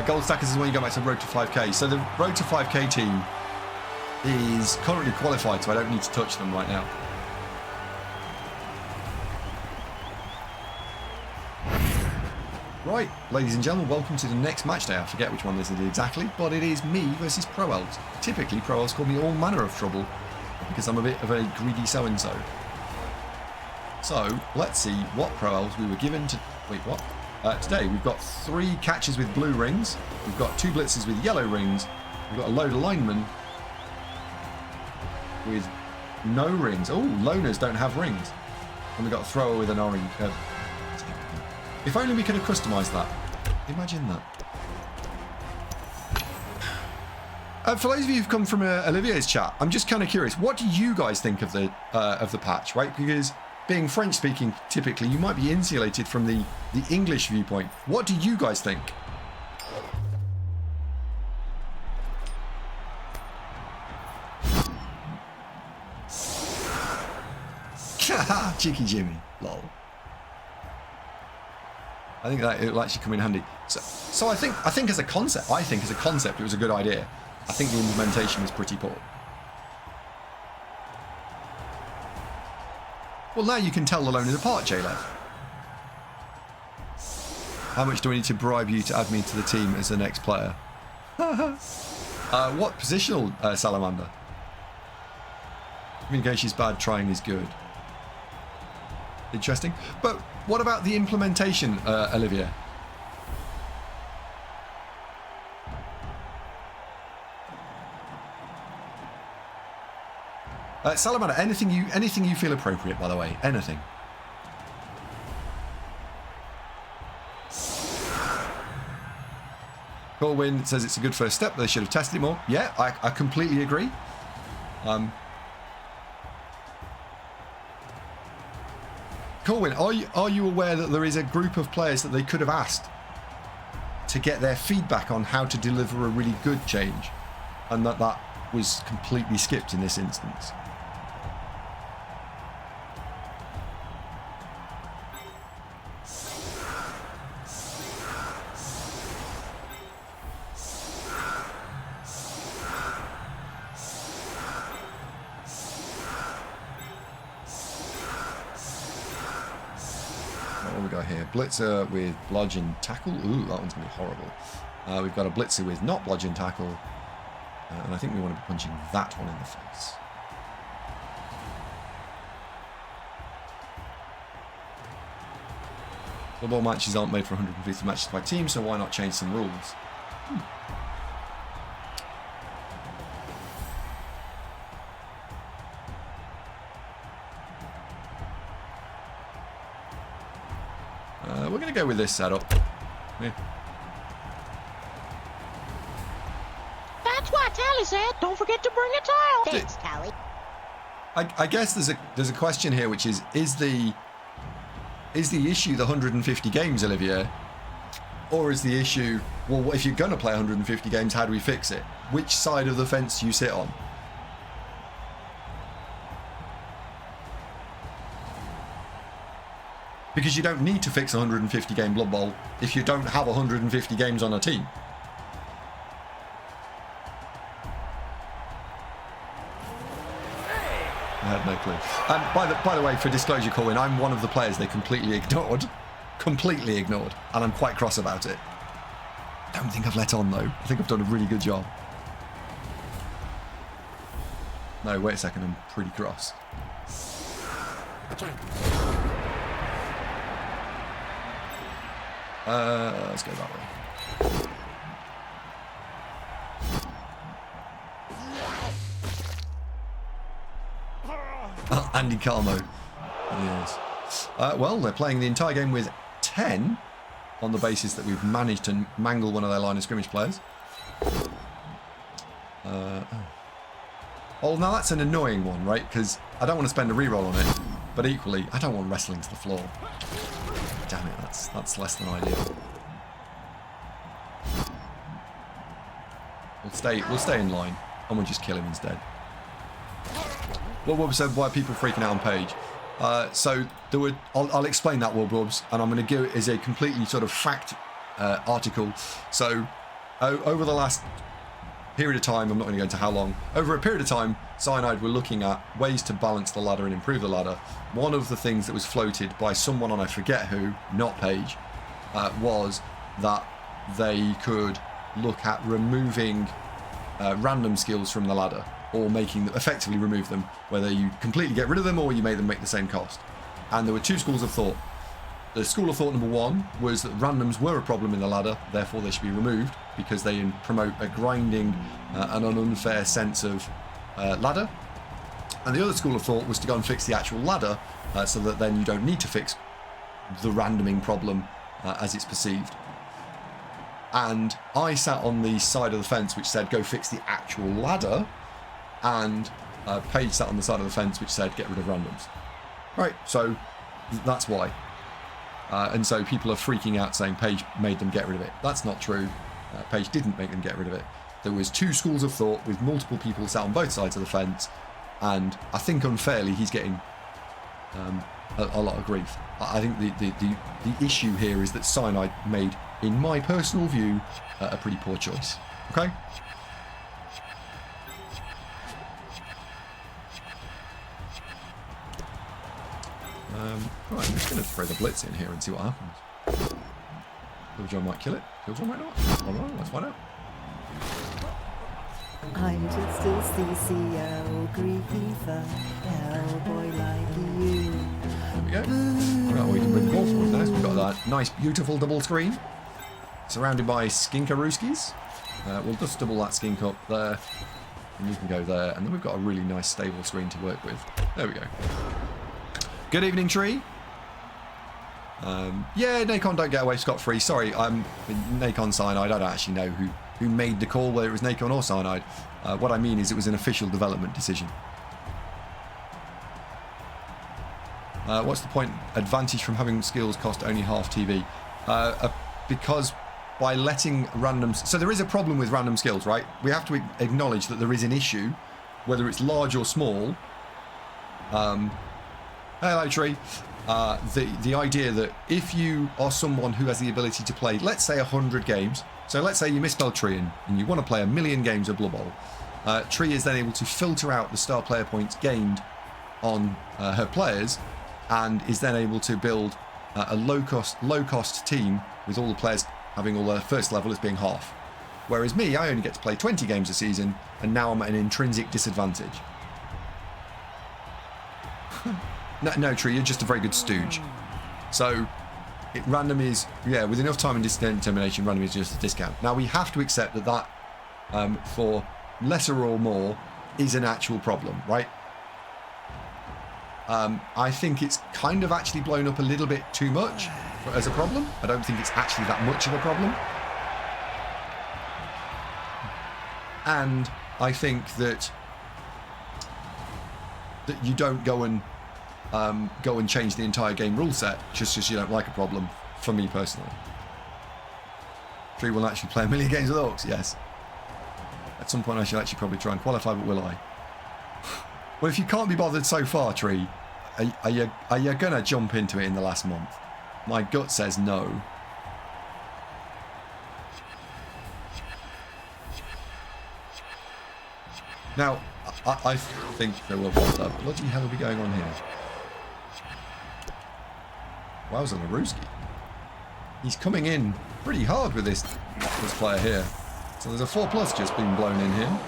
Gold Stackers is when you go back to Road to 5k. So the Road to 5k team is currently qualified, so I don't need to touch them right now. Right, ladies and gentlemen, welcome to the next match day. I forget which one this is exactly, but it is me versus Pro Elves. Typically, Pro Elves call me all manner of trouble because I'm a bit of a greedy so-and-so. So, let's see what Pro Elves we were given to... Wait, what? Today, we've got 3 catchers with blue rings. We've got 2 blitzers with yellow rings. We've got a load of linemen with no rings. Oh, loners don't have rings. And we've got a thrower with an orange. If only we could have customised that. Imagine that. For those of you who've come from Olivier's chat, I'm just kind of curious. What do you guys think of the patch, right? Because being French-speaking, typically, you might be insulated from the English viewpoint. What do you guys think? Cheeky Jimmy, lol. I think that it'll actually come in handy. So I think as a concept, it was a good idea. I think the implementation was pretty poor. Well, now you can tell the loners apart, J-Lev. How much do I need to bribe you to add me to the team as the next player? What positional, Salamander? Communication is bad, trying is good. Interesting. But what about the implementation, Olivia? Salamander, anything you feel appropriate, by the way. Anything. Corwin says it's a good first step. They should have tested it more. Yeah, I completely agree. Corwin, are you aware that there is a group of players that they could have asked to get their feedback on how to deliver a really good change, and that was completely skipped in this instance? Blitzer with bludgeon tackle. Ooh, that one's going to be horrible. We've got a blitzer with not bludgeon tackle. And I think we want to be punching that one in the face. Football matches aren't made for 150 matches by team, so why not change some rules? We're going to go with this setup. Yeah. That's what Tally said. Don't forget to bring a towel. Thanks, Tally. I guess there's a question here, which is the issue the 150 games, Olivier? Or is the issue, well, if you're going to play 150 games, how do we fix it? Which side of the fence do you sit on? Because you don't need to fix a 150 game Blood Bowl if you don't have 150 games on a team. I had no clue. And by the way, for disclosure, Colin, I'm one of the players they completely ignored. Completely ignored. And I'm quite cross about it. I don't think I've let on, though. I think I've done a really good job. No, wait a second. I'm pretty cross. Let's go that way. Oh, Andy Carmo. Yes. Well, they're playing the entire game with 10 on the basis that we've managed to mangle one of their line of scrimmage players. Oh, now that's an annoying one, right? Because I don't want to spend a reroll on it, but equally, I don't want wrestling to the floor. Damn it, that's less than ideal. We'll stay in line, and we'll just kill him instead. What said, why are people freaking out on page? So there were. I'll explain that, Wubwubs, and I'm going to give it as a completely sort of article. So over the last period of time, I'm not going to go into how long, over a period of time, Cyanide were looking at ways to balance the ladder and improve the ladder. One of the things that was floated by someone on I forget who, not Paige, was that they could look at removing random skills from the ladder, or making them, effectively remove them, whether you completely get rid of them or you make them make the same cost. And there were two schools of thought. The school of thought number one was that randoms were a problem in the ladder, therefore they should be removed because they promote a grinding and an unfair sense of ladder. And the other school of thought was to go and fix the actual ladder so that then you don't need to fix the randoming problem as it's perceived. And I sat on the side of the fence which said go fix the actual ladder, and Paige sat on the side of the fence which said get rid of randoms. Right, so that's why. And so people are freaking out saying Paige made them get rid of it. That's not true. Paige didn't make them get rid of it. There was two schools of thought with multiple people sat on both sides of the fence, and I think unfairly he's getting a lot of grief. I think the issue here is that Cyanide made, in my personal view, a pretty poor choice. Okay? Right, I'm just going to throw the blitz in here and see what happens. Killjoy might kill it. Killjoy might not. Alright, let's find out. I'm just a CCL griefer, hellboy like you. There we go. Right, we can bring the ball forward now. So we've got that nice, beautiful double screen. Surrounded by skinkarooskies. We'll just double that skink up there. And you can go there. And then we've got a really nice, stable screen to work with. There we go. Good evening, Tree. Yeah, Nacon don't get away scot-free. Sorry, I'm Nacon Cyanide. I don't actually know who made the call, whether it was Nacon or Cyanide. What I mean is it was an official development decision. What's the point? Advantage from having skills cost only half TV. Because by letting randoms... So there is a problem with random skills, right? We have to acknowledge that there is an issue, whether it's large or small. Hello, Tree. The idea that if you are someone who has the ability to play, let's say 100 games, so let's say you misspelled Tree and you want to play 1,000,000 games of Blood Bowl, Tree is then able to filter out the star player points gained on her players, and is then able to build a low cost team with all the players having all their first level as being half. Whereas me, I only get to play 20 games a season, and now I'm at an intrinsic disadvantage. No, Tree, you're just a very good stooge. So, random is, yeah, with enough time and determination, random is just a discount. Now, we have to accept that for lesser or more, is an actual problem, right? I think it's kind of actually blown up a little bit too much as a problem. I don't think it's actually that much of a problem. And I think that you don't go and change the entire game rule set just because you don't like a problem, for me personally. Tree will actually play 1,000,000 games with Orcs, yes. At some point I should actually probably try and qualify, but will I? Well, if you can't be bothered so far, Tree, are you going to jump into it in the last month? My gut says no. Now, I think there will be what the bloody hell are we going on here? Wowza Laruski. He's coming in pretty hard with this player here. So there's a 4+ just being blown in here.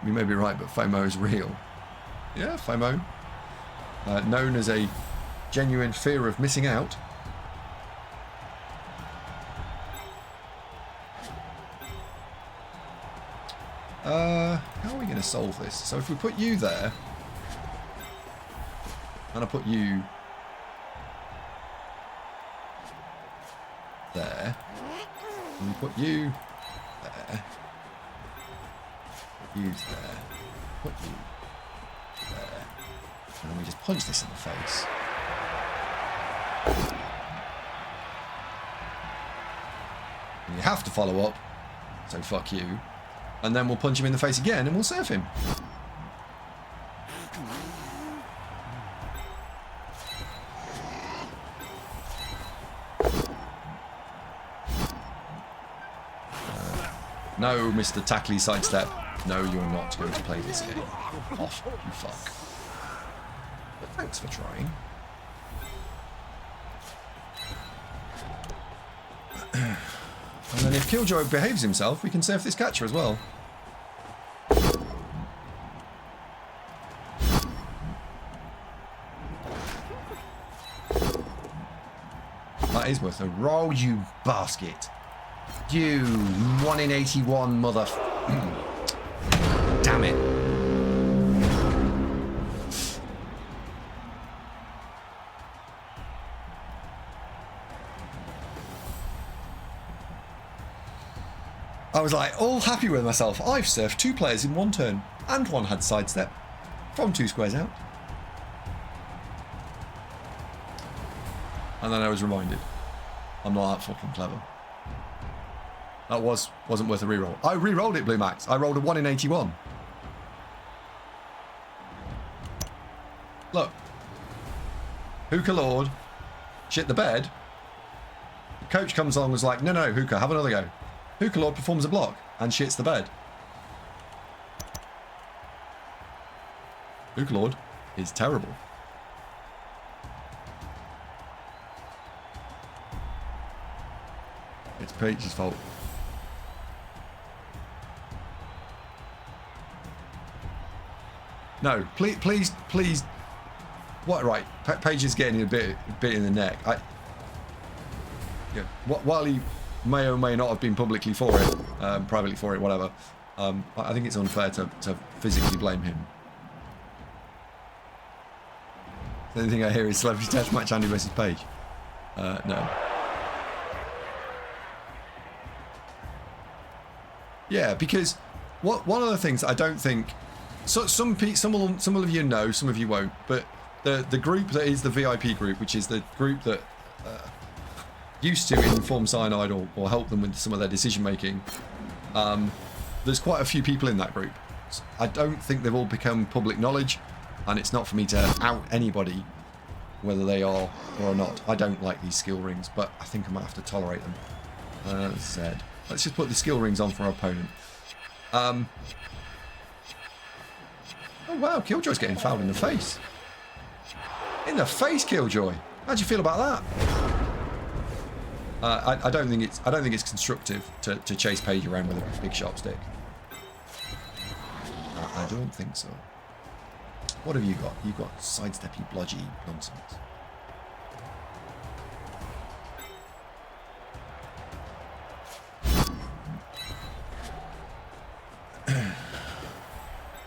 You may be right, but FOMO is real. Yeah, FOMO. Known as a genuine fear of missing out. How are we going to solve this? So if we put you there, and I put you there, and we put you there, put you there, put you there, and then we just punch this in the face. And you have to follow up, so fuck you. And then we'll punch him in the face again and we'll surf him. No, Mr. Tackly Sidestep. No, you're not going to play this game. Off, you fuck. But thanks for trying. And then if Killjoy behaves himself, we can surf this catcher as well. That is worth a roll, you basket. You 1 in 81 mother... Damn it. I was like, all happy with myself. I've surfed 2 players in 1 turn, and 1 had sidestep from 2 squares out. And then I was reminded, I'm not that fucking clever. That wasn't worth a reroll. I re-rolled it, Blue Max. I rolled a 1 in 81. Look. Hookah Lord shit the bed. The coach comes along and was like, no, Hookah, have another go. Hookah Lord performs a block and shits the bed. Hookah Lord is terrible. It's Peach's fault. No, please. What? Right, Paige is getting a bit in the neck. Yeah. While he may or may not have been publicly for it, privately for it, whatever. I think it's unfair to physically blame him. The only thing I hear is Celebrity Test Match Andy versus Paige. No. Yeah, because one of the things I don't think. So some of you know, some of you won't. But the group that is the VIP group, which is the group that used to inform Cyanide or help them with some of their decision making, there's quite a few people in that group. I don't think they've all become public knowledge, and it's not for me to out anybody, whether they are or not. I don't like these skill rings, but I think I might have to tolerate them. Zed. Let's just put the skill rings on for our opponent. Oh wow, Killjoy's getting fouled in the face. In the face, Killjoy. How do you feel about that? I don't think it's constructive to chase Paige around with a big sharp stick. I don't think so. What have you got? You've got sidesteppy, blodgy nonsense.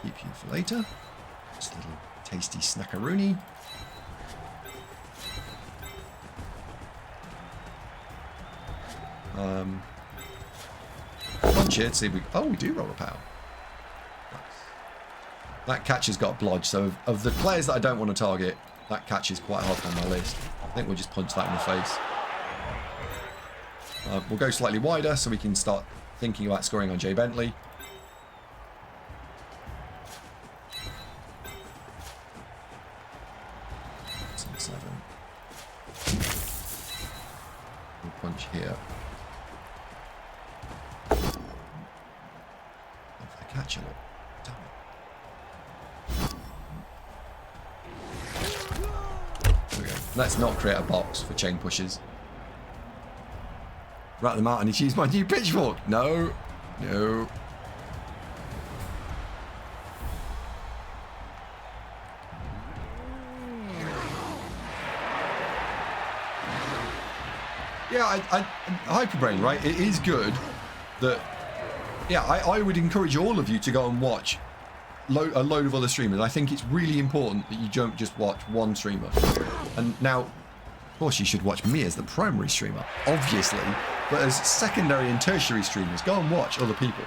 Keep you for later. Just a little tasty snackaroonie. Punch it, see if we... Oh, we do roll a power. Nice. That catch has got blodge, so of the players that I don't want to target, that catch is quite hard on my list. I think we'll just punch that in the face. We'll go slightly wider so we can start thinking about scoring on Jay Bentley. We'll punch here. Catch it. Damn it. There we go. Let's not create a box for chain pushes. Rat them out and he's used my new pitchfork. No. No. Yeah, Hyperbrain, right? It is good that... Yeah, I would encourage all of you to go and watch a load of other streamers. I think it's really important that you don't just watch one streamer. And now, of course, you should watch me as the primary streamer, obviously. But as secondary and tertiary streamers, go and watch other people.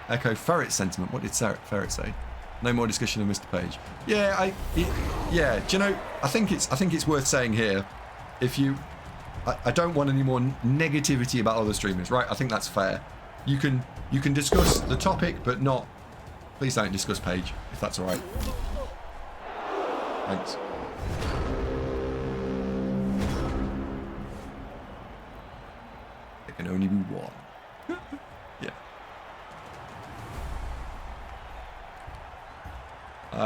Echo Ferret's sentiment. What did Ferret say? No more discussion of Mr. Page. Yeah, yeah. Do you know? I think it's worth saying here. If you, I don't want any more negativity about other streamers, right? I think that's fair. You can discuss the topic, but not. Please don't discuss Paige, if that's all right. Thanks. There can only be one. Yeah.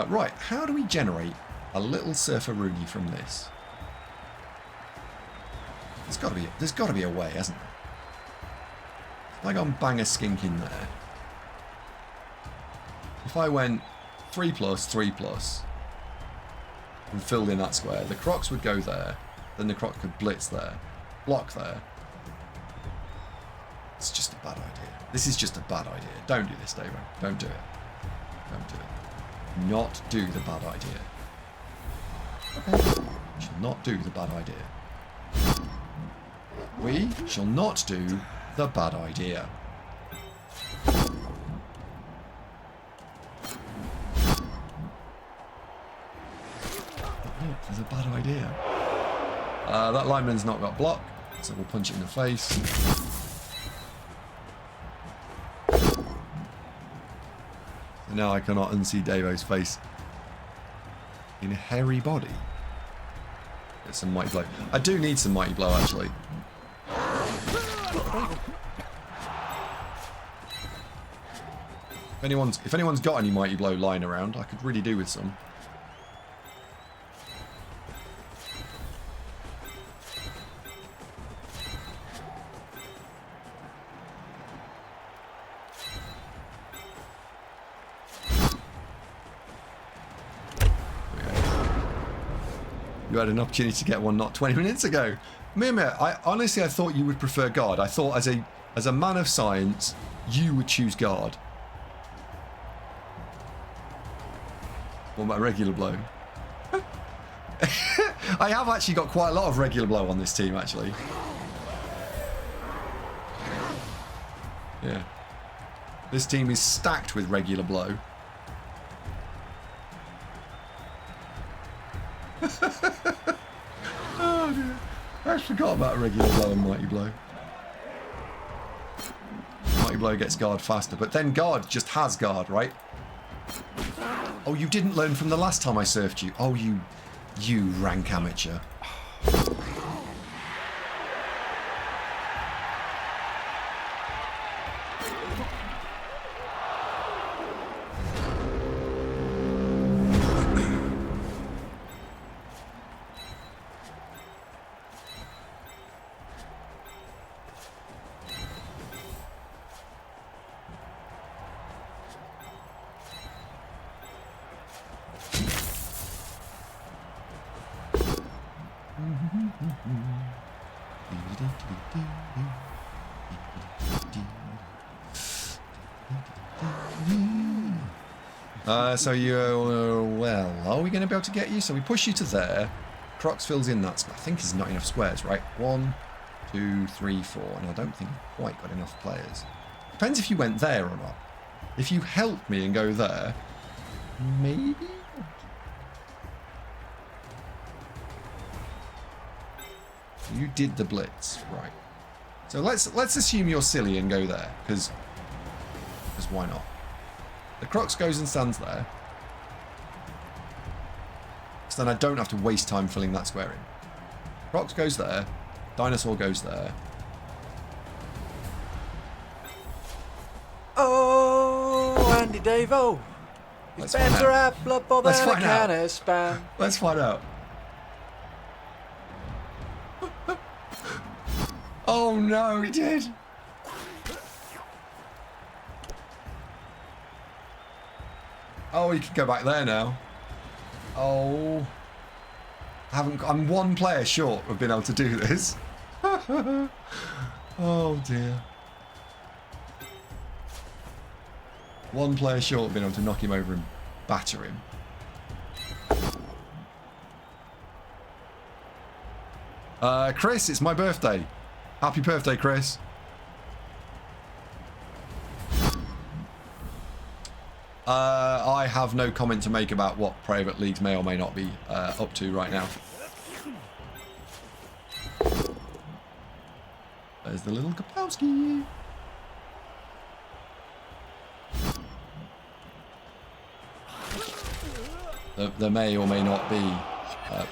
Right. How do we generate a little Surfer Rooney from this? There's got to be a way, hasn't there? If I go and bang a skink in there. If I went 3+, 3+, and filled in that square, the Crocs would go there. Then the Croc could blitz there, block there. It's just a bad idea. This is just a bad idea. Don't do this, Davo. Don't do it. Don't do it. Not do the bad idea. Okay. We shall not do the bad idea. We shall not do the bad idea. Look, there's a bad idea. That lineman's not got block, so we'll punch it in the face. So now I cannot unsee Davo's face in a hairy body. Get some mighty blow. I do need some mighty blow, actually. If anyone's got any mighty blow lying around, I could really do with some. You had an opportunity to get one not 20 minutes ago. Mimir, I thought you would prefer guard. I thought as a man of science, you would choose guard. What about regular blow? I have actually got quite a lot of regular blow on this team, actually. Yeah. This team is stacked with regular blow. Oh dear. I forgot about regular blow and mighty blow. Mighty blow gets guard faster, but then guard just has guard, right? Oh, you didn't learn from the last time I surfed you. Oh, you rank amateur. So well, are we going to be able to get you? So we push you to there. Crocs fills in that. I think there's not enough squares, right? 1, 2, 3, 4. And I don't think I've quite got enough players. Depends if you went there or not. If you help me and go there, maybe? You did the blitz, right. So let's assume you're silly and go there, because why not? The Crocs goes and stands there. So then I don't have to waste time filling that square in. Crocs goes there. Dinosaur goes there. Oh, Andy Davo. It's better apple up than a can of spam. Let's find out. Oh no, he did. Oh, he can go back there now. Oh, I'm one player short of being able to do this. Oh dear. One player short of being able to knock him over and batter him. Chris, it's my birthday. Happy birthday, Chris. I have no comment to make about what private leagues may or may not be up to right now. There's the little Kapowski. There may or may not be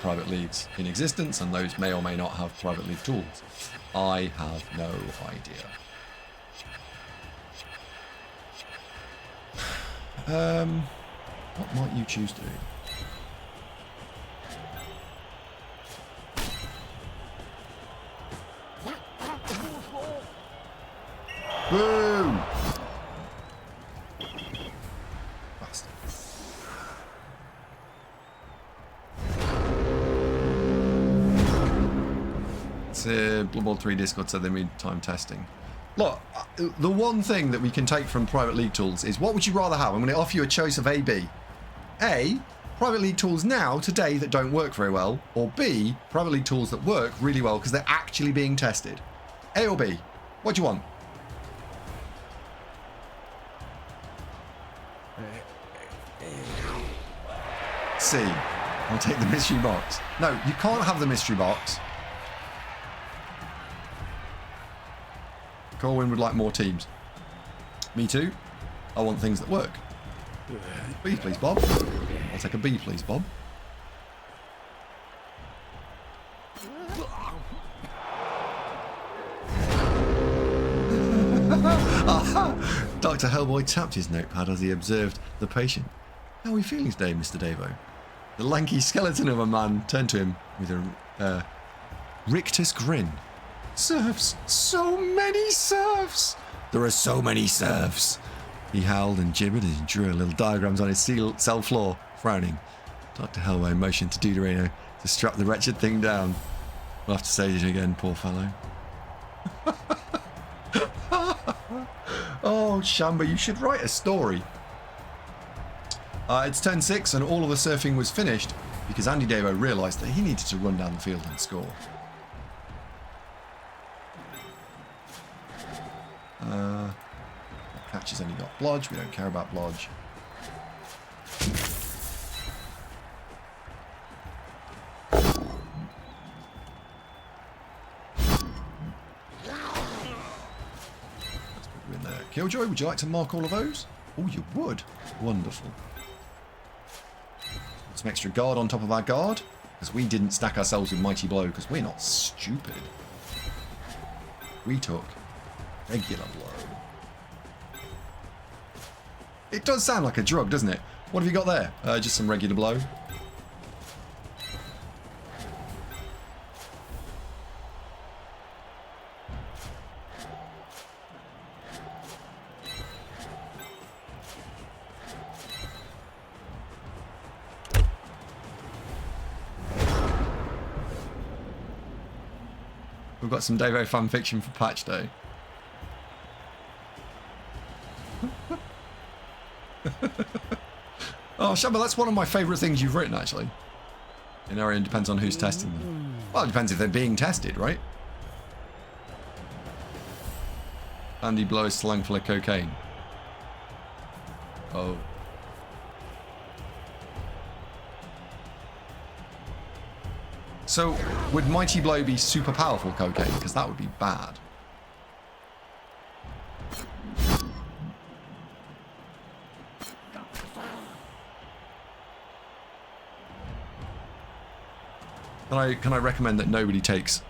private leagues in existence, and those may or may not have private league tools. I have no idea. What might you choose to do? Boom! Bastard. Blood Bowl 3 Discord said they need time testing. Look, the one thing that we can take from private league tools is, what would you rather have? I'm going to offer you a choice of A, B. A, private league tools now, today, that don't work very well. Or B, private league tools that work really well because they're actually being tested. A or B? What do you want? C. I'll take the mystery box. No, you can't have the mystery box. Corwin would like more teams. Me too. I want things that work. B, please, Bob. I'll take a B, please, Bob. Dr. Hellboy tapped his notepad as he observed the patient. How are we feeling today, Mr. Davo? The lanky skeleton of a man turned to him with a rictus grin. Serfs! So many serfs! There are so many serfs! He howled and gibbered as he drew little diagrams on his cell floor, frowning. Dr. Hellboy motioned to Deuterino to strap the wretched thing down. We'll have to say it again, poor fellow. Oh, Shamba, you should write a story. It's turn 6 and all of the surfing was finished because Andy Davo realised that he needed to run down the field and score. Catch has only got Blodge. We don't care about Blodge. Let's put you in there. Killjoy, would you like to mark all of those? Oh, you would. Wonderful. Some extra guard on top of our guard, because we didn't stack ourselves with Mighty Blow, because we're not stupid. We took regular blow. It does sound like a drug, doesn't it? What have you got there? Just some regular blow. We've got some Davo fan fiction for patch day. Oh, Shamba, that's one of my favourite things you've written, actually. In Arian, depends on who's testing them. Well, it depends if they're being tested, right? Andy blows slang full of cocaine. Oh. So, would Mighty Blow be super powerful cocaine? Because that would be bad. Can I recommend that nobody takes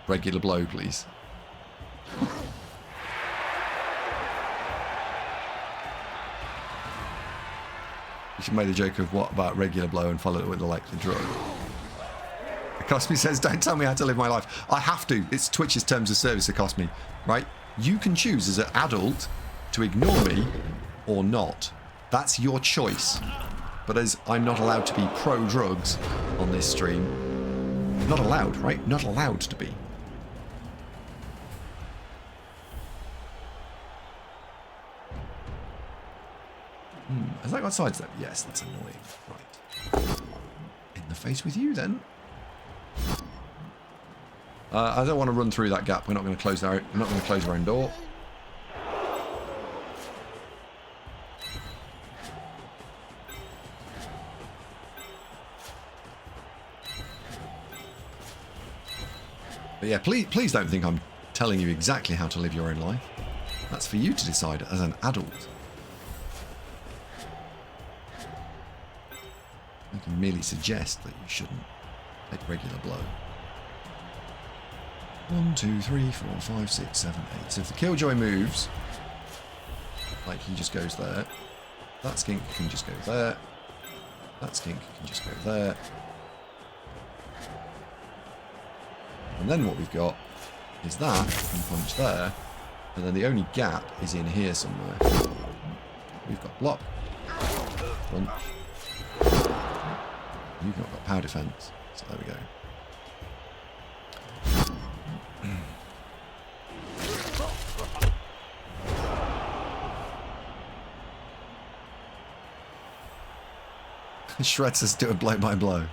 regular blow, please? You should make the joke of what about regular blow and follow it with the drug. Cosme says, don't tell me how to live my life. I have to. It's Twitch's terms of service, Cosme, right? You can choose as an adult to ignore me or not. That's your choice. But as I'm not allowed to be pro-drugs on this stream, not allowed, right? Not allowed to be. Has that got sidestep? Yes, that's annoying. Right. In the face with you, then. I don't want to run through that gap. We're not going to close our own door. But yeah, please don't think I'm telling you exactly how to live your own life. That's for you to decide as an adult. I can merely suggest that you shouldn't take regular blow. 1, 2, 3, 4, 5, 6, 7, 8. So if the Killjoy moves, like he just goes there, that skink can just go there, that skink can just go there. And then what we've got is that can punch there, and then the only gap is in here somewhere. We've got block, punch. You've not got power defense, so there we go. Shreds us do a blow by blow.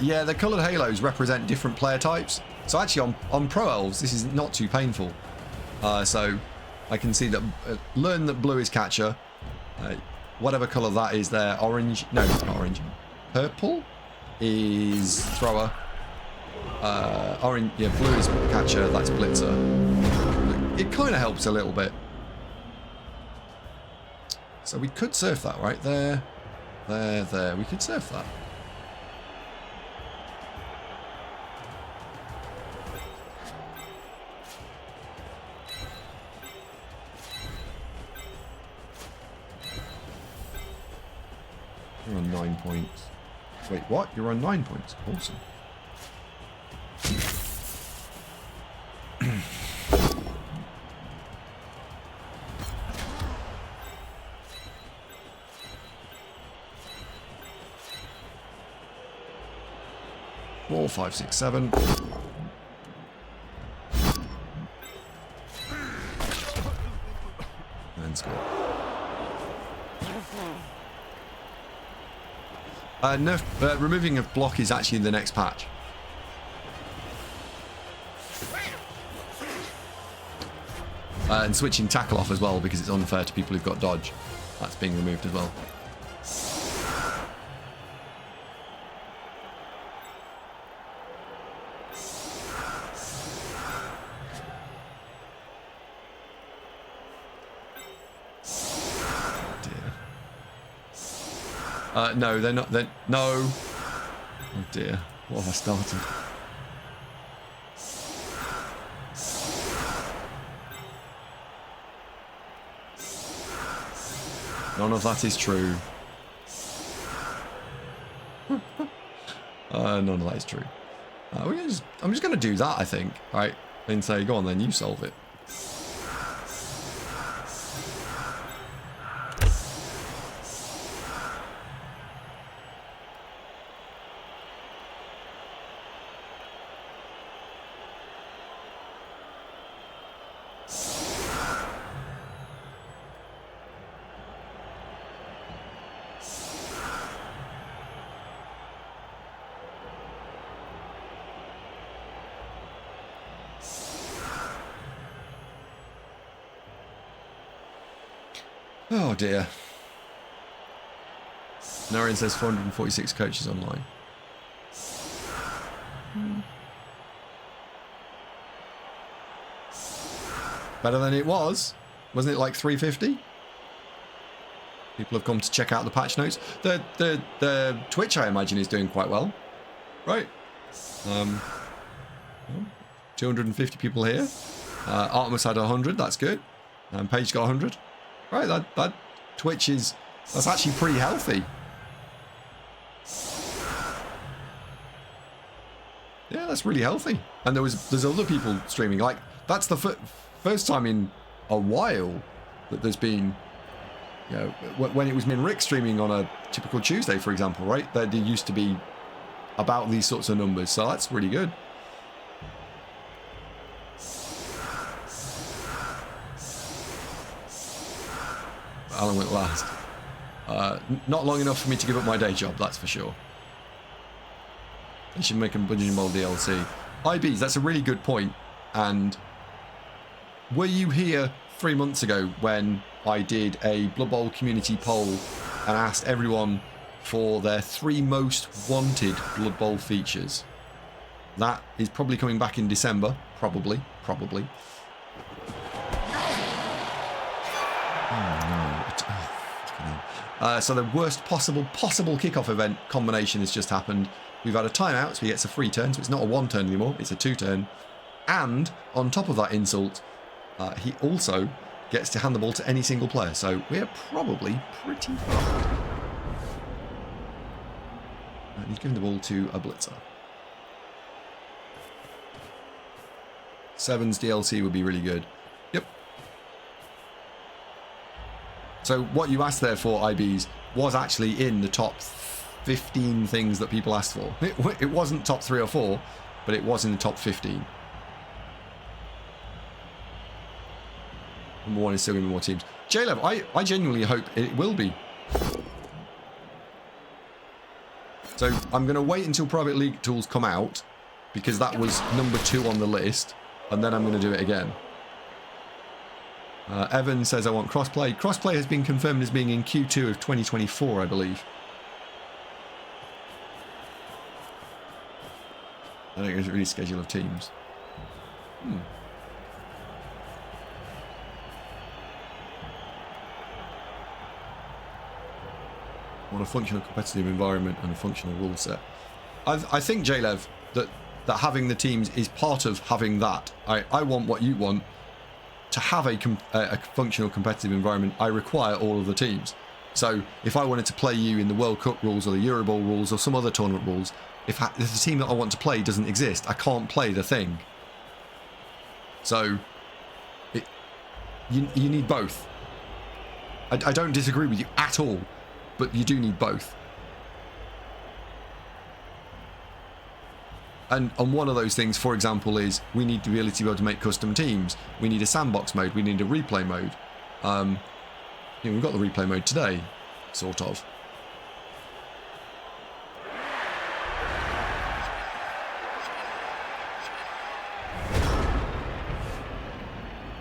Yeah, the coloured halos represent different player types. So actually on Pro Elves, this is not too painful. So I can see that, learn that blue is catcher. Whatever colour that is there, orange, no, not orange. Purple is thrower. Orange, yeah, blue is catcher, that's blitzer. It kind of helps a little bit. So we could surf that, right? There, there, there. We could surf that. You're on 9 points. Wait, what? You're on 9 points. Awesome. Four, 5, 6, 7. And score. Removing of block is actually in the next patch. And switching tackle off as well because it's unfair to people who've got dodge. That's being removed as well. No, they're not. They're, no. Oh dear. What have I started? None of that is true. None of that is true. I'm just going to do that, I think. Right? And say, go on then, you solve it. Oh dear. Narian says 446 coaches online. Better than it was. Wasn't it like 350? People have come to check out the patch notes. The Twitch, I imagine, is doing quite well. Right. 250 people here. Artemis had 100, that's good. And Paige got 100. Right, that Twitch is, that's actually pretty healthy. Yeah, that's really healthy. And there's other people streaming. Like, that's the first time in a while that there's been, you know, when it was me and Rick streaming on a typical Tuesday, for example, right? There used to be about these sorts of numbers, so that's really good. Alan went last. Not long enough for me to give up my day job, that's for sure. I should make a Bungeon Bowl DLC. IBs, that's a really good point. And were you here 3 months ago when I did a Blood Bowl community poll and asked everyone for their 3 most wanted Blood Bowl features? That is probably coming back in December. Probably. So the worst possible kickoff event combination has just happened. We've had a timeout, so he gets a free turn, so it's not a 1 turn anymore, it's a 2 turn. And on top of that insult, he also gets to hand the ball to any single player. So we're probably pretty fucked. And he's giving the ball to a blitzer. 7's DLC would be really good. Yep. So what you asked there for, IBs, was actually in the top 15 things that people asked for. It wasn't top 3 or 4, but it was in the top 15. Number 1 is still going to be more teams. J-Lev, I genuinely hope it will be. So I'm going to wait until Private League tools come out, because that was number 2 on the list, and then I'm going to do it again. Evan says I want crossplay. Crossplay has been confirmed as being in Q2 of 2024, I believe. I don't think there's a release schedule of teams. Want a functional competitive environment and a functional rule set. I think, J-Lev, that having the teams is part of having that. I want what you want. To have a functional competitive environment, I require all of the teams. So if I wanted to play you in the World Cup rules or the Euro Bowl rules or some other tournament rules, if the team that I want to play doesn't exist, I can't play the thing. So you need both. I don't disagree with you at all, but you do need both. And one of those things, for example, is we need the ability to be able to make custom teams. We need a sandbox mode. We need a replay mode. We've got the replay mode today, sort of.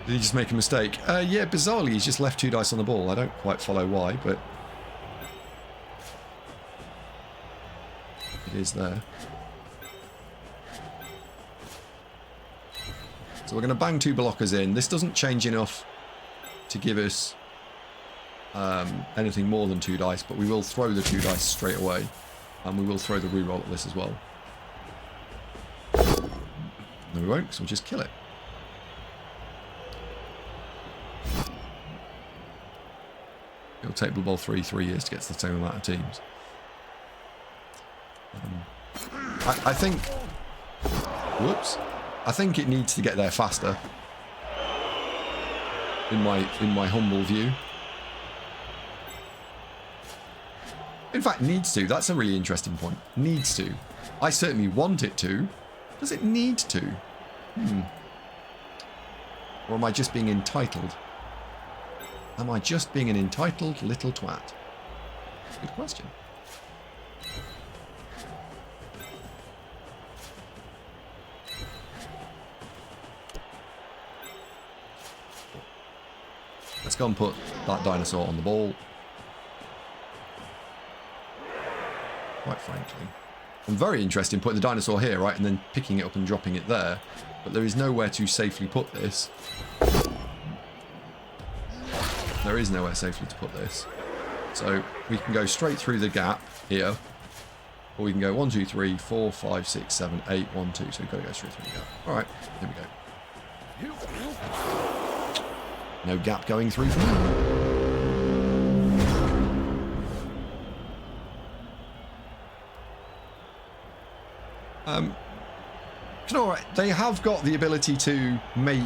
Did he just make a mistake? Yeah, bizarrely, he's just left 2 dice on the ball. I don't quite follow why, but it is there. So we're going to bang 2 blockers in. This doesn't change enough to give us anything more than 2 dice, but we will throw the 2 dice straight away. And we will throw the reroll at this as well. No, we won't, because we'll just kill it. It'll take Blue Bowl 3 years to get to the same amount of teams. I think... Whoops. I think it needs to get there faster, in my humble view. In fact, needs to. That's a really interesting point. Needs to. I certainly want it to. Does it need to? Or am I just being entitled? Am I just being an entitled little twat? Good question. Let's go and put that dinosaur on the ball. Quite frankly. I'm very interested in putting the dinosaur here, right, and then picking it up and dropping it there. But there is nowhere to safely put this. There is nowhere safely to put this. So we can go straight through the gap here. Or we can go 1, 2, 3, 4, 5, 6, 7, 8, 1, 2. So we've got to go straight through the gap. Alright, here we go. No gap going through for now. You know what? They have got the ability to make...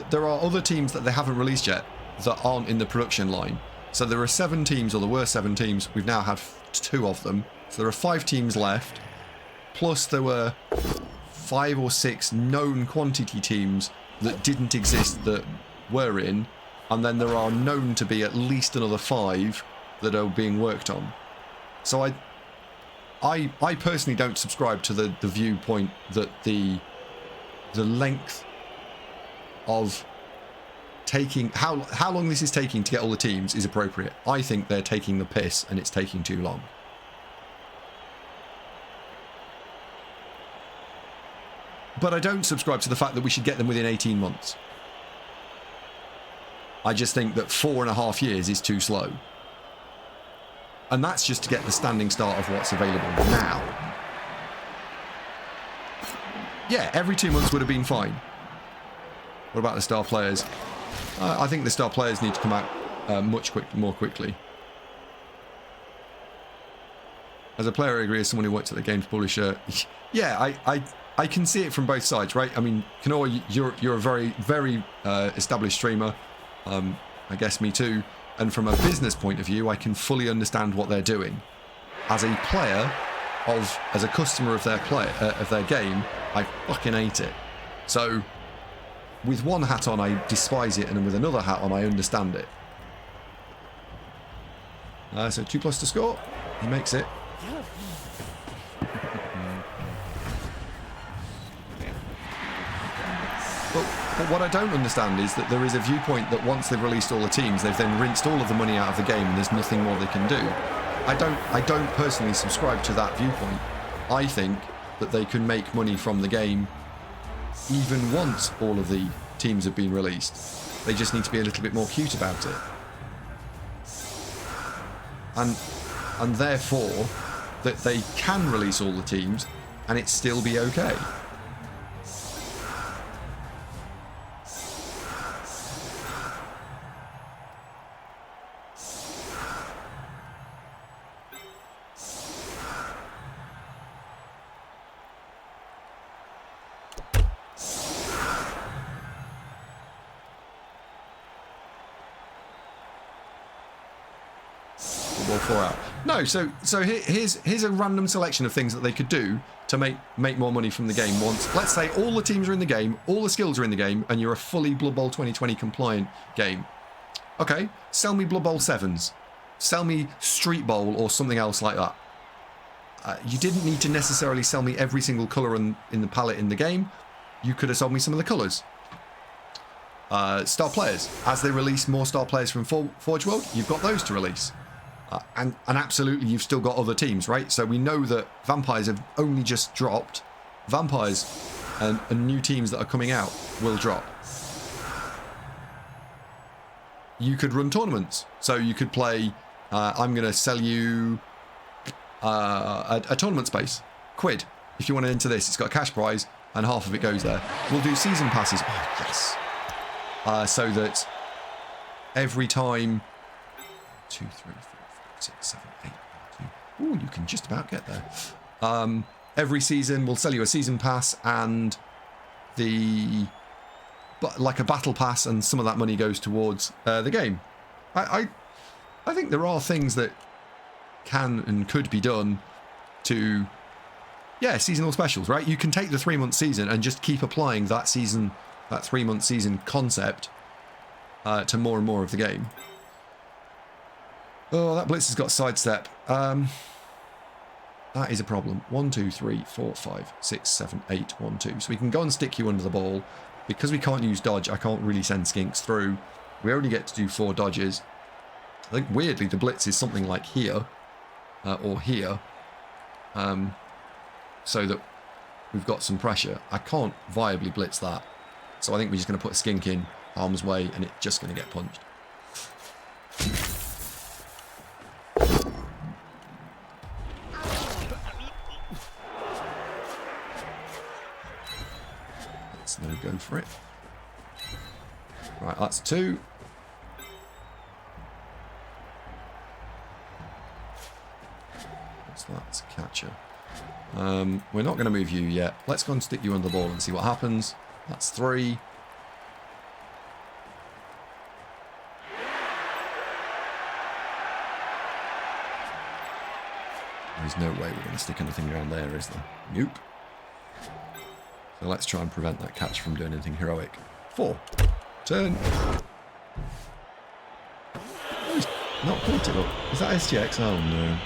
There are other teams that they haven't released yet that aren't in the production line. So there are 7 teams, or there were 7 teams. We've now had 2 of them. So there are 5 teams left. Plus there were 5 or 6 known quantity teams that didn't exist that were in, and then there are known to be at least another 5 that are being worked on. So I personally don't subscribe to the viewpoint that the length of taking how long this is taking to get all the teams is appropriate. I think they're taking the piss and it's taking too long. But I don't subscribe to the fact that we should get them within 18 months. I just think that 4.5 years is too slow. And that's just to get the standing start of what's available now. Yeah, every 2 months would have been fine. What about the star players? I think the star players need to come out more quickly. As a player, I agree. As someone who worked at the games publisher, yeah, I can see it from both sides, right? I mean, Knorr, you're a very established streamer. I guess me too. And from a business point of view, I can fully understand what they're doing. As a player, as a customer of their game, I fucking hate it. So, with one hat on, I despise it, and with another hat on, I understand it. So 2+ to score. He makes it. But what I don't understand is that there is a viewpoint that once they've released all the teams, they've then rinsed all of the money out of the game and there's nothing more they can do. I don't personally subscribe to that viewpoint. I think that they can make money from the game even once all of the teams have been released. They just need to be a little bit more cute about it. And therefore, that they can release all the teams and it still be okay. No, so here's a random selection of things that they could do to make more money from the game. Once, let's say all the teams are in the game, all the skills are in the game, and you're a fully Blood Bowl 2020 compliant game. Okay, sell me Blood Bowl 7s. Sell me Street Bowl or something else like that. You didn't need to necessarily sell me every single colour in the palette in the game. You could have sold me some of the colours. Star players. As they release more star players from Forge World, you've got those to release. And absolutely, you've still got other teams, right? So we know that vampires have only just dropped. Vampires and new teams that are coming out will drop. You could run tournaments. So you could play, I'm going to sell you a tournament space. Quid. If you want to enter this, it's got a cash prize and half of it goes there. We'll do season passes. Oh, yes. So that every time... 2, 3, 4, 6, 7, 8, 2. Ooh, you can just about get there. Every season, we'll sell you a season pass and like a battle pass, and some of that money goes towards the game. I think there are things that can and could be done to, yeah, seasonal specials, right? You can take the 3-month season and just keep applying that 3-month season concept to more and more of the game. Oh, that blitz has got sidestep. That is a problem. 1, 2, 3, 4, 5, 6, 7, 8, 1, 2. So we can go and stick you under the ball. Because we can't use dodge, I can't really send skinks through. We only get to do 4 dodges. I think weirdly the blitz is something like here or here, so that we've got some pressure. I can't viably blitz that, so I think we're just going to put a skink in harm's way, and it's just going to get punched. Let's no go for it. Right, that's 2. What's that? It's a catcher. We're not going to move you yet. Let's go and stick you under the ball and see what happens. That's 3. There's no way we're going to stick anything around there, is there? Nope. So let's try and prevent that catch from doing anything heroic. 4. Turn. Oh, he's not caught it up. Is that SGX? Oh no.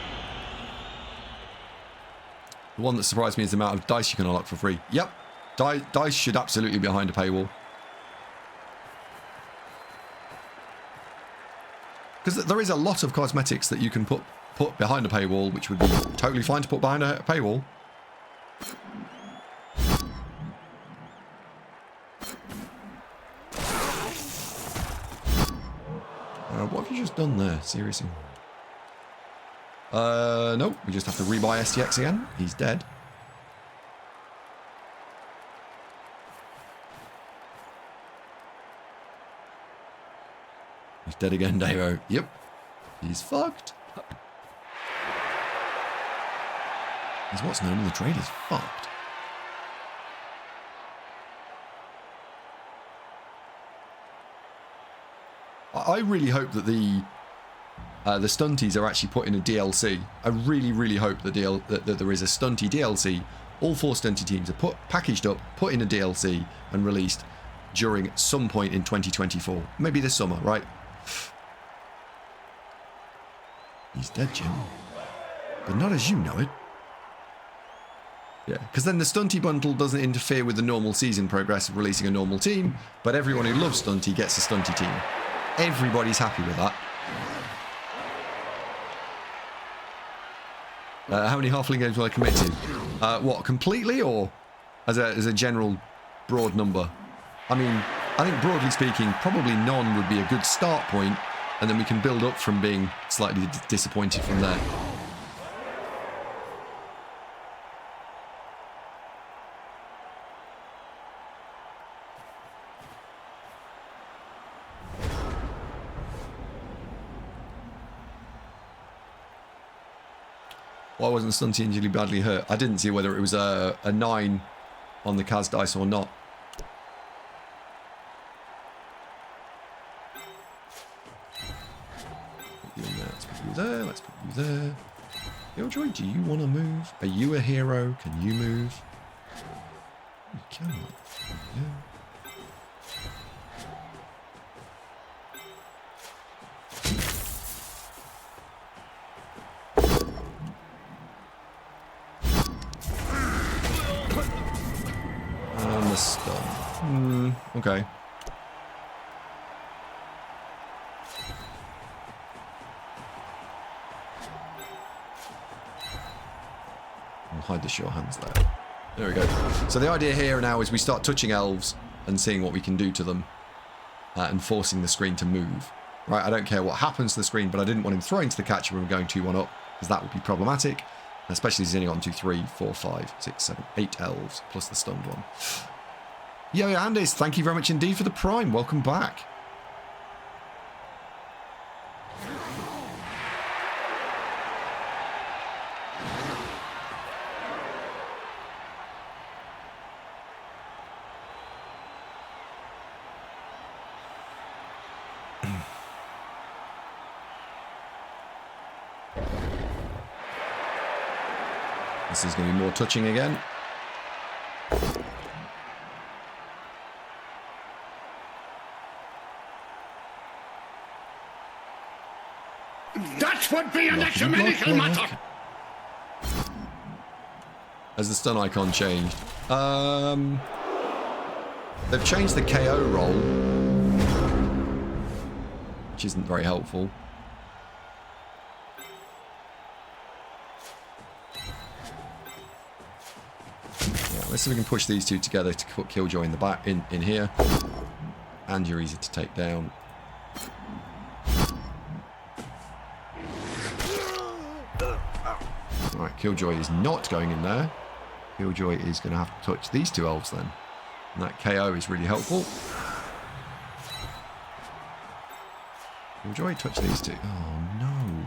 The one that surprised me is the amount of dice you can unlock for free. Yep. Dice should absolutely be behind a paywall. Because there is a lot of cosmetics that you can put behind a paywall, which would be totally fine to put behind a paywall. What have you just done there? Seriously. Nope. We just have to rebuy STX again. He's dead. He's dead again, Davo. Yep. He's fucked. He's what's known in the trade as fucked. I really hope that the stunties are actually put in a DLC. I really, really hope that there is a stunty DLC. All 4 stunty teams are packaged up, put in a DLC, and released during some point in 2024. Maybe this summer, right? He's dead, Jim. But not as you know it. Yeah, because then the stunty bundle doesn't interfere with the normal season progress of releasing a normal team, but everyone who loves stunty gets a stunty team. Everybody's happy with that. How many halfling games will I commit to? What, completely or as a general broad number? I mean, I think broadly speaking, probably none would be a good start point, and then we can build up from being slightly disappointed from there. Why wasn't Stunty injury badly hurt? I didn't see whether it was a 9 on the Kaz dice or not. Put you in there. Let's put you there. Let's put you there. Killjoy, do you want to move? Are you a hero? Can you move? You can. Yeah. Okay. I'll hide the sure hands there. There we go. So the idea here now is we start touching elves and seeing what we can do to them and forcing the screen to move. Right, I don't care what happens to the screen, but I didn't want him throwing to the catcher when we're going 2-1 up, because that would be problematic, especially as he's only got 2, 3, 4, 5, 6, 7, 8 elves, plus the stunned one. Yo, Andes, thank you very much indeed for the Prime. Welcome back. This is going to be more touching again. That would be an ecumenical matter. Has the stun icon changed? They've changed the KO roll, which isn't very helpful. Yeah, let's see if we can push these two together to put Killjoy in the back in here, and you're easy to take down. Right, Killjoy is not going in there. Killjoy is going to have to touch these 2 elves then. And that KO is really helpful. Killjoy, touch these 2. Oh, no.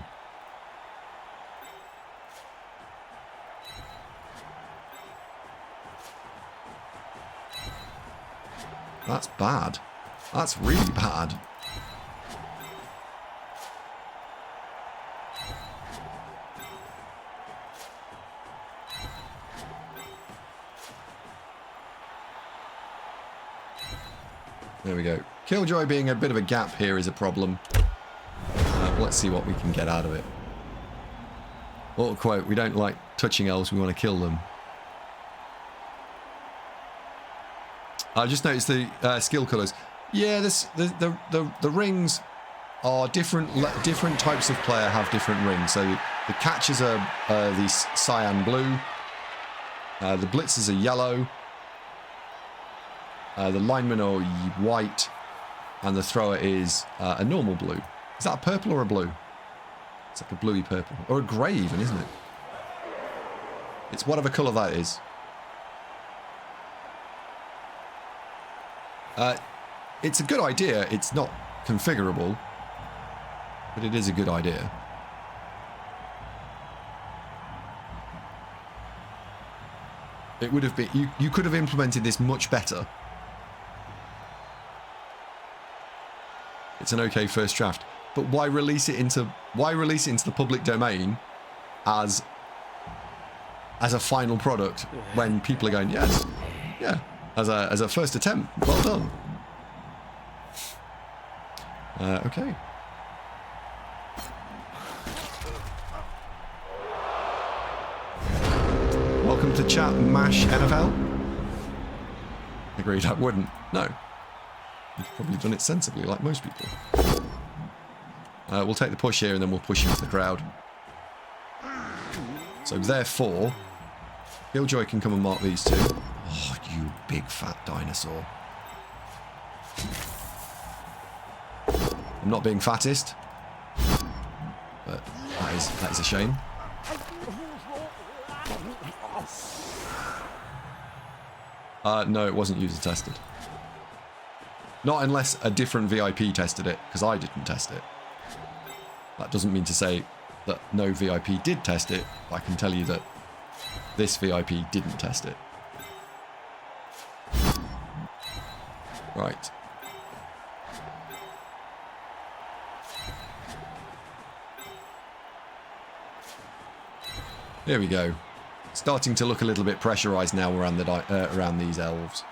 That's bad. That's really bad. There we go. Killjoy being a bit of a gap here is a problem. Let's see what we can get out of it. Little quote, we don't like touching elves, we want to kill them. I just noticed the skill colours. Yeah, the rings are different. Different types of player have different rings. So the catchers are the cyan blue. The blitzers are yellow. The linemen are white, and the thrower is a normal blue. Is that a purple or a blue? It's like a bluey purple. Or a grey even, isn't it? It's whatever colour that is. It's a good idea. It's not configurable. But it is a good idea. It would have been... You could have implemented this much better. It's an okay first draft. But why release it into the public domain as a final product when people are going, yes, yeah, as a first attempt, well done. Okay. Welcome to chat, MASH NFL. Agreed, I wouldn't. No. You've probably done it sensibly, like most people. We'll take the push here, and then we'll push into the crowd. So therefore, Killjoy can come and mark these two. Oh, you big fat dinosaur. I'm not being fattest, but that is a shame. No, it wasn't user tested. Not unless a different VIP tested it, because I didn't test it. That doesn't mean to say that no VIP did test it. I can tell you that this VIP didn't test it. Right. Here we go. Starting to look a little bit pressurised now around these elves.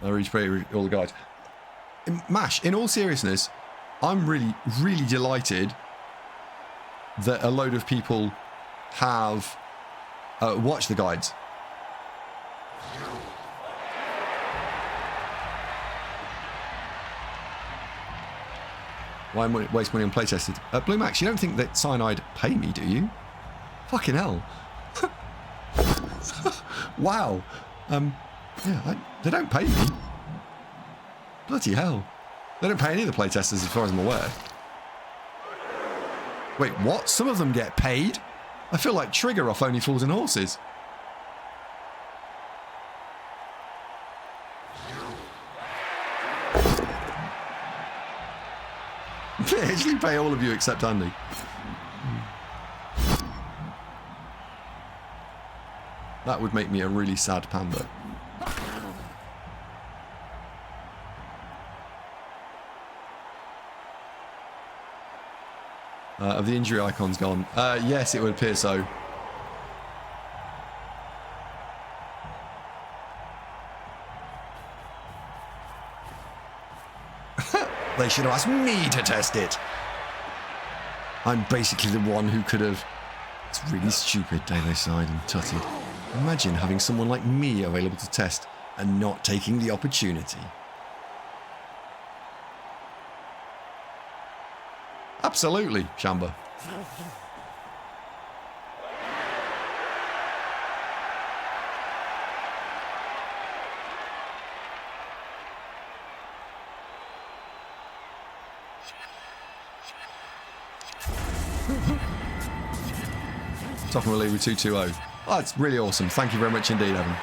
I reach all the guys. MASH, in all seriousness, I'm really, really delighted that a load of people have watched the guides. Why waste money on playtested? Blue Max, you don't think that Cyanide pay me, do you? Fucking hell. Wow. Yeah, they don't pay me. Bloody hell. They don't pay any of the playtesters as far as I'm aware. Wait, what? Some of them get paid? I feel like Trigger off Only Fools and Horses. They actually pay all of you except Andy. That would make me a really sad panda. Have the injury icons gone? Yes, it would appear so. They should have asked me to test it. I'm basically the one who could have... It's really stupid, they sighed and tutted. Imagine having someone like me available to test and not taking the opportunity. Absolutely, Shamba. Top and relief with 220. Oh, that's really awesome. Thank you very much indeed, Evan.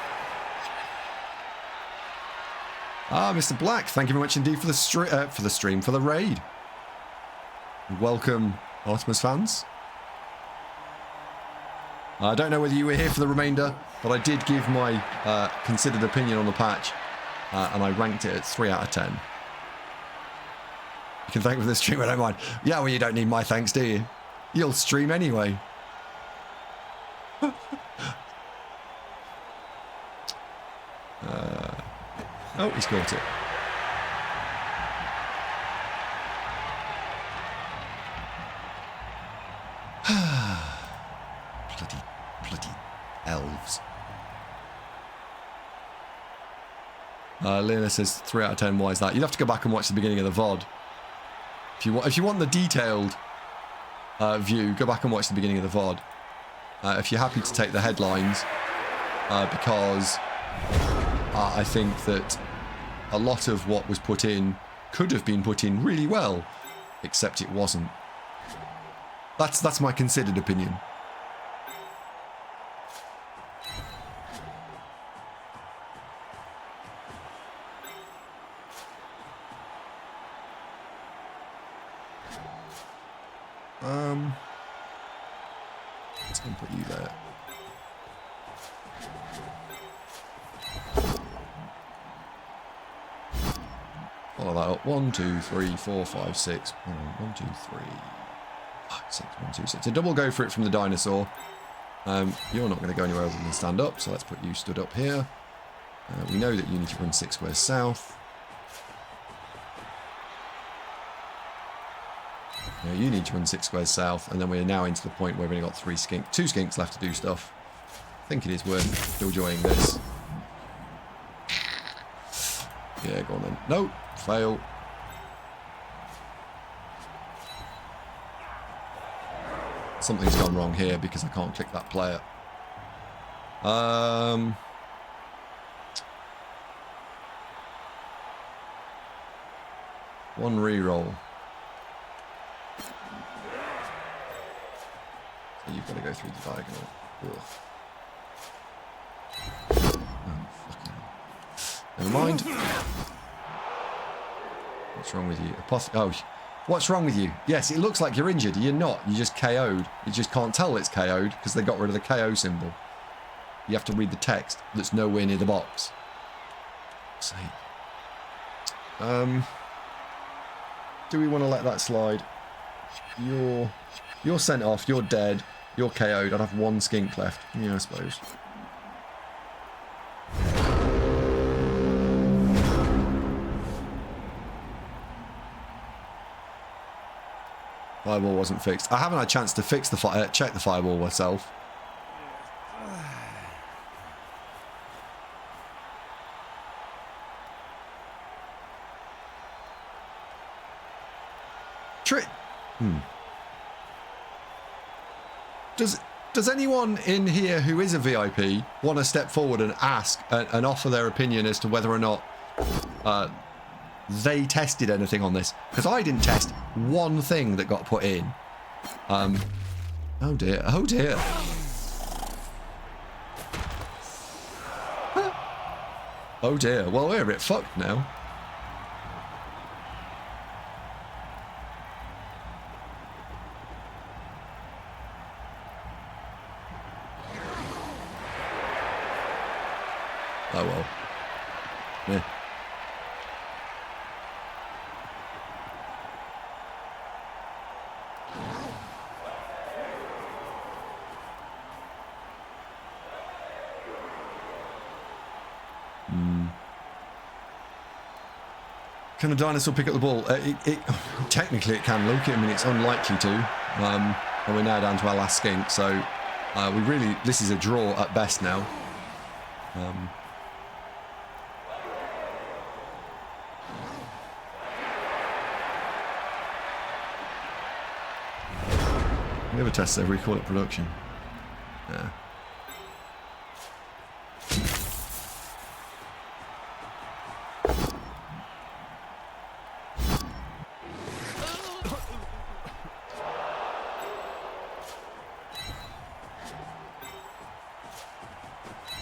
Ah, Mr. Black, thank you very much indeed for the raid. Welcome, Artemis fans. I don't know whether you were here for the remainder, but I did give my considered opinion on the patch, and I ranked it at 3 out of 10. You can thank me for the stream, I don't mind. Yeah, well, you don't need my thanks, do you? You'll stream anyway. Oh, he's caught it. bloody elves. Lena says 3 out of 10. Why is that? You'd have to go back and watch the beginning of the VOD. If you want the detailed view, go back and watch the beginning of the VOD. If you're happy to take the headlines, because I think that a lot of what was put in could have been put in really well, except it wasn't. That's my considered opinion. Let's go and put you there. Follow that up. 1, 2, 3, 4, 5, 6. 1, 2, 3, 5, 6. 1, 2, 6. A double go for it from the dinosaur. You're not going to go anywhere other than stand up, so let's put you stood up here. We know that you need to run 6 squares south. You need to run 6 squares south, and then we're now into the point where we've only got 2 skinks left to do stuff. I think it is worth enjoying this. Yeah, go on then. No, fail. Something's gone wrong here because I can't click that player. One reroll. So you've got to go through the diagonal. Ugh. Oh, fucking hell. Never mind. What's wrong with you? Oh, what's wrong with you? Yes, it looks like you're injured. You're not. You're just KO'd. You just can't tell it's KO'd because they got rid of the KO symbol. You have to read the text that's nowhere near the box. Sake. Do we want to let that slide? You're sent off. You're dead. You're KO'd. I'd have 1 skink left. Yeah, I suppose. Fireball wasn't fixed. I haven't had a chance to fix the check the fireball myself. Does anyone in here who is a VIP want to step forward and ask and offer their opinion as to whether or not they tested anything on this? Because I didn't test one thing that got put in. Oh dear. Oh dear. Oh dear. Well, we're a bit fucked now. Oh well. Yeah. Can a dinosaur pick up the ball? Technically it can, Luke. I mean, it's unlikely to. And we're now down to our last skink, so this is a draw at best now. We never test it, we call it production. Yeah.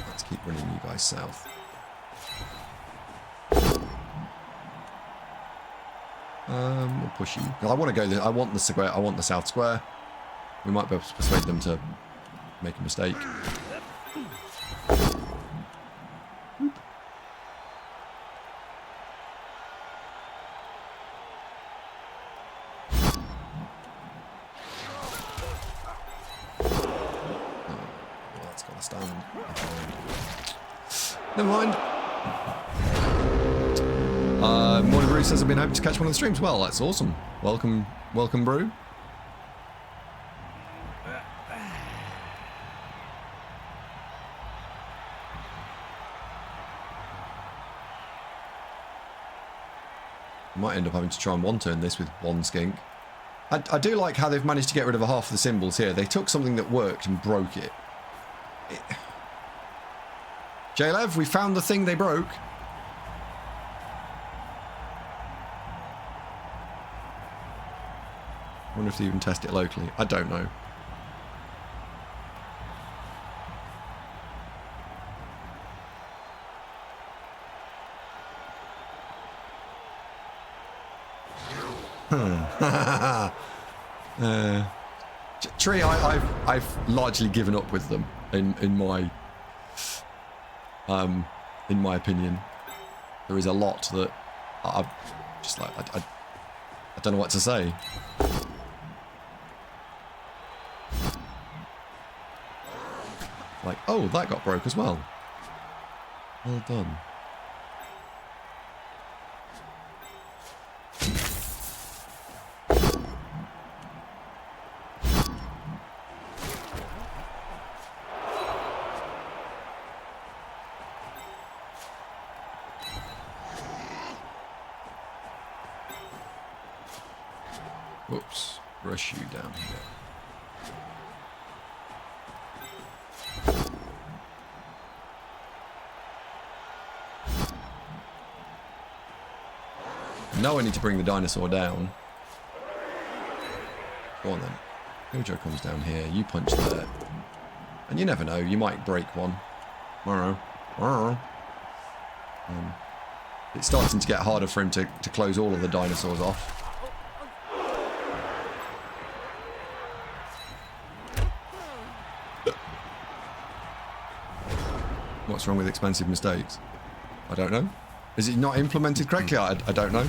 Let's keep running you guys south. We'll push you. I want to go. I want the square. I want the south square. We might be able to persuade them to make a mistake. That's got to stand. Never mind. Morning Brew says I've been hoping to catch one of the streams. Well, that's awesome. Welcome, Brew. Might end up having to try and one-turn this with 1 skink. I do like how they've managed to get rid of half of the symbols here. They took something that worked and broke it. J-Lev, we found the thing they broke. I wonder if they even test it locally. I don't know. Tree, I've largely given up with them in my opinion. There is a lot that I'm just like I don't know what to say. Like, oh, that got broke as well. Well done. Whoops, rush you down here. Now I need to bring the dinosaur down. Go on then. Gojo comes down here, you punch there. And you never know, you might break one. It's starting to get harder for him to close all of the dinosaurs off. What's wrong with expensive mistakes? I don't know. Is it not implemented correctly? I don't know.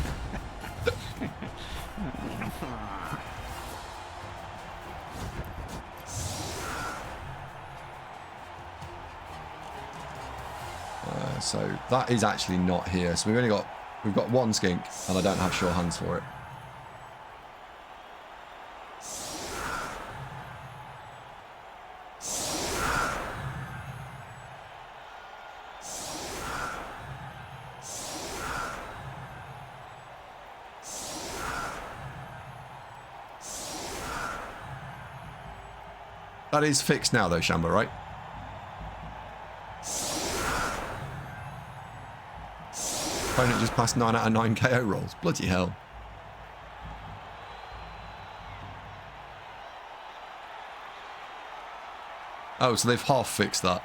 So that is actually not here. So we've got one skink, and I don't have sure hands for it. That is fixed now though, Shamba, right? Opponent just passed 9 out of 9 KO rolls. Bloody hell. Oh, so they've half fixed that.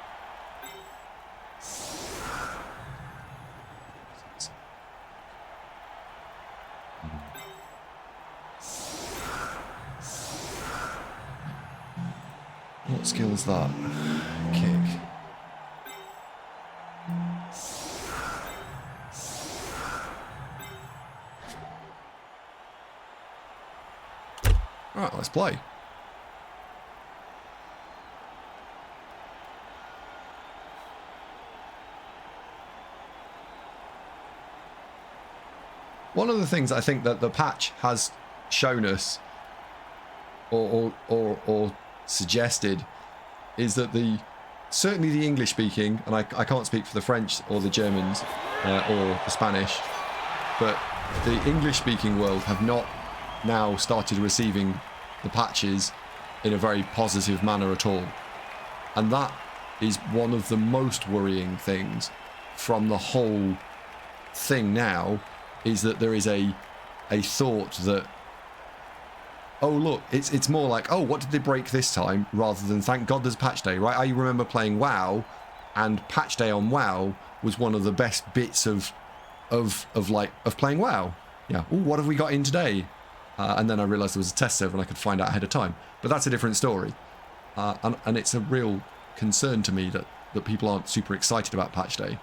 What skill is that? Kick. Alright, let's play. One of the things I think that the patch has shown us or suggested is that certainly the English speaking, and I can't speak for the French or the Germans or the Spanish, but the English speaking world have not now started receiving the patches in a very positive manner at all. And that is one of the most worrying things from the whole thing now, is that there is a thought that, oh look, it's more like, oh, what did they break this time, rather than thank God there's patch day, right? I remember playing WoW, and patch day on WoW was one of the best bits of playing WoW. Yeah. Oh, what have we got in today? And then I realised there was a test server and I could find out ahead of time. But that's a different story. And it's a real concern to me that people aren't super excited about patch day.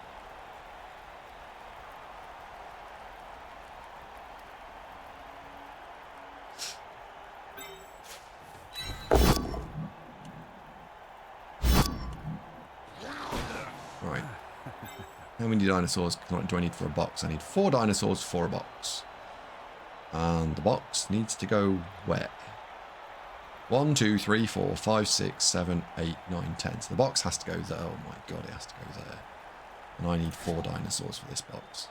Right. How many dinosaurs do I need for a box? I need 4 dinosaurs for a box. And the box needs to go where? 1, 2, 3, 4, 5, 6, 7, 8, 9, 10. So the box has to go there. Oh my god, it has to go there. And I need 4 dinosaurs for this box.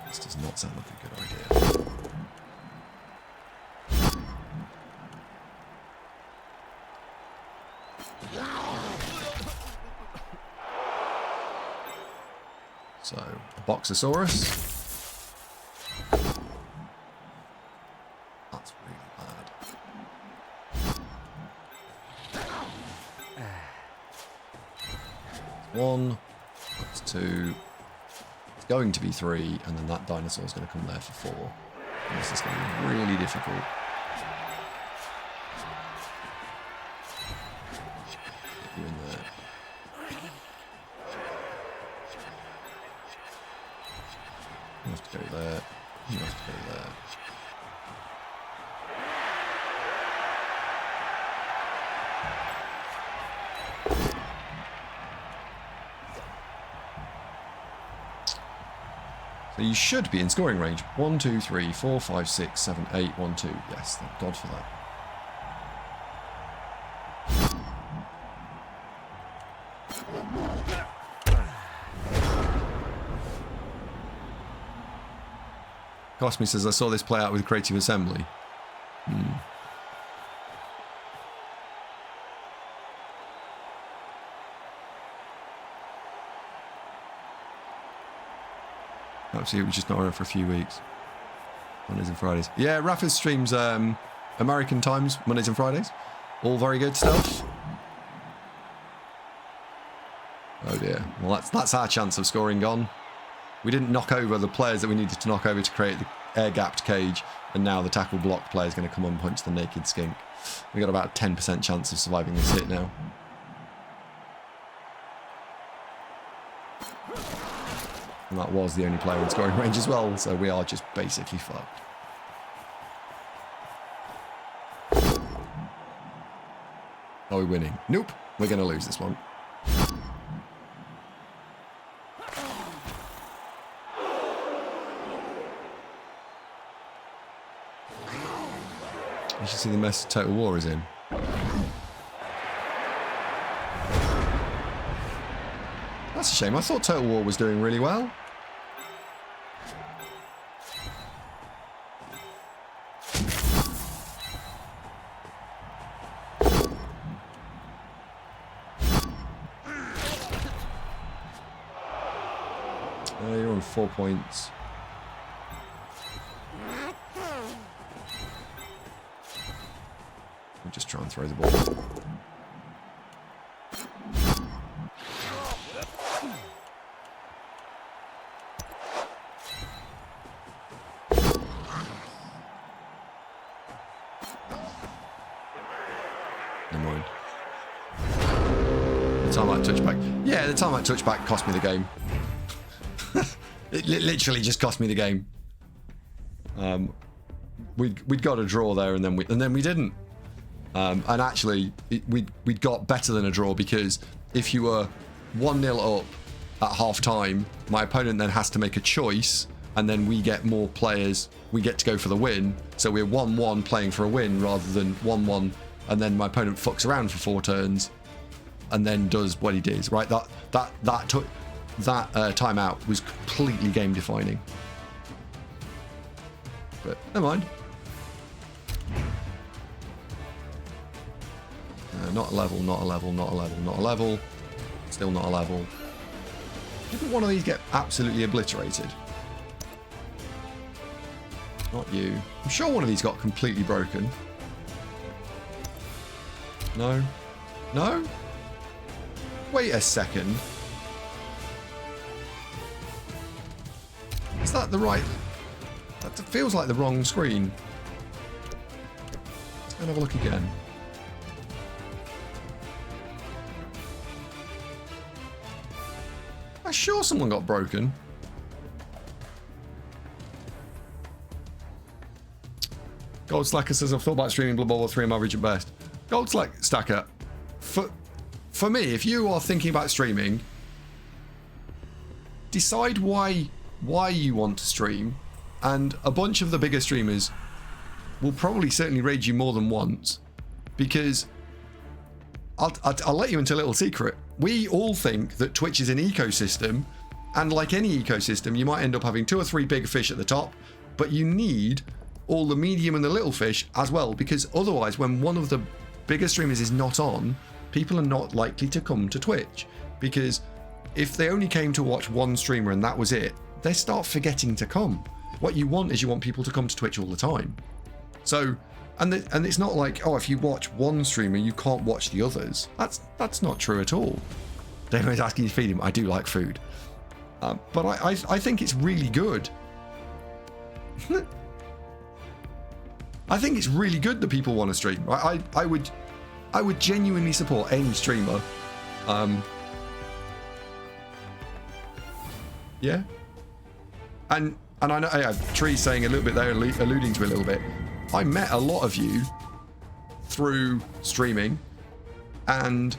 This does not sound like a good idea. So, a Boxosaurus. That's really 1. That's 2. It's going to be 3. And then that dinosaur is going to come there for 4. And this is going to be really difficult. Get you in there. You have to go there. You have to go there. So you should be in scoring range. 1, 2, 3, 4, 5, 6, 7, 8, 1, 2. Yes, thank God for that. Cosme says, I saw this play out with Creative Assembly. Actually, it was just not around for a few weeks. Mondays and Fridays. Yeah, Rafa streams American times, Mondays and Fridays. All very good stuff. Oh dear. Well, that's our chance of scoring gone. We didn't knock over the players that we needed to knock over to create the air-gapped cage, and now the tackle block player is going to come and punch the naked skink. We've got about a 10% chance of surviving this hit now. And that was the only player in scoring range as well, so we are just basically fucked. Are we winning? Nope. We're going to lose this one. You should see the mess Total War is in. That's a shame. I thought Total War was doing really well. You're on 4 points. We'll just try and throw the ball. Never mind. The time-out touchback. Yeah, the time-out touchback cost me the game. It literally just cost me the game. We'd got a draw there, and then we didn't. And actually, we'd got better than a draw, because if you were 1-0 up at half time, my opponent then has to make a choice, and then we get more players. We get to go for the win. So we're 1-1 playing for a win rather than 1-1, and then my opponent fucks around for 4 turns, and then does what he did. Right? That timeout was completely game defining. But never mind. Not a level, not a level, not a level, not a level. Still not a level. Didn't one of these get absolutely obliterated? Not you. I'm sure one of these got completely broken. No? No? Wait a second. Is that the right... That feels like the wrong screen. Let's go and have a look again. I'm sure someone got broken. Gold Slacker says, I've thought about streaming Blood Bowl 3, I'm average at best. Gold Stacker, for me, if you are thinking about streaming, decide why you want to stream, and a bunch of the bigger streamers will probably certainly raid you more than once, because I'll let you into a little secret. We all think that Twitch is an ecosystem, and like any ecosystem, you might end up having 2 or 3 big fish at the top, but you need all the medium and the little fish as well, because otherwise, when one of the bigger streamers is not on, people are not likely to come to Twitch, because if they only came to watch one streamer and that was it, they start forgetting to come. What you want is you want people to come to Twitch all the time. So, and it's not like, oh, if you watch one streamer, you can't watch the others. That's not true at all. David's asking you to feed him. I do like food. But I think it's really good. I think it's really good that people want to stream. I would genuinely support any streamer. Yeah. And I know I have Tree saying a little bit there, alluding to it a little bit. I met a lot of you through streaming, and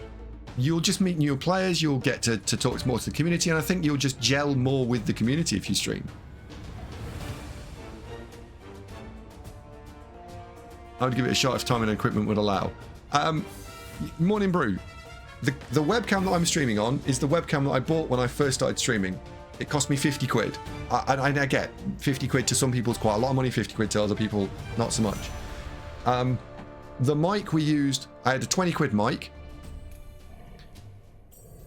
you'll just meet new players. You'll get to talk more to the community, and I think you'll just gel more with the community if you stream. I would give it a shot if time and equipment would allow. Morning Brew. The webcam that I'm streaming on is the webcam that I bought when I first started streaming. It cost me 50 quid. I get 50 quid to some people is quite a lot of money, 50 quid to other people, not so much. The mic we used, I had a 20 quid mic.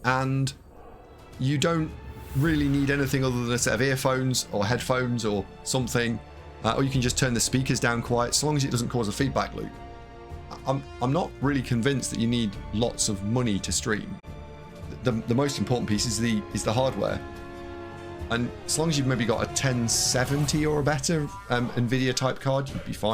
And you don't really need anything other than a set of earphones or headphones or something. Or you can just turn the speakers down quiet, so long as it doesn't cause a feedback loop. I'm not really convinced that you need lots of money to stream. The most important piece is the hardware. And as long as you've maybe got a 1070 or a better NVIDIA type card, you'd be fine.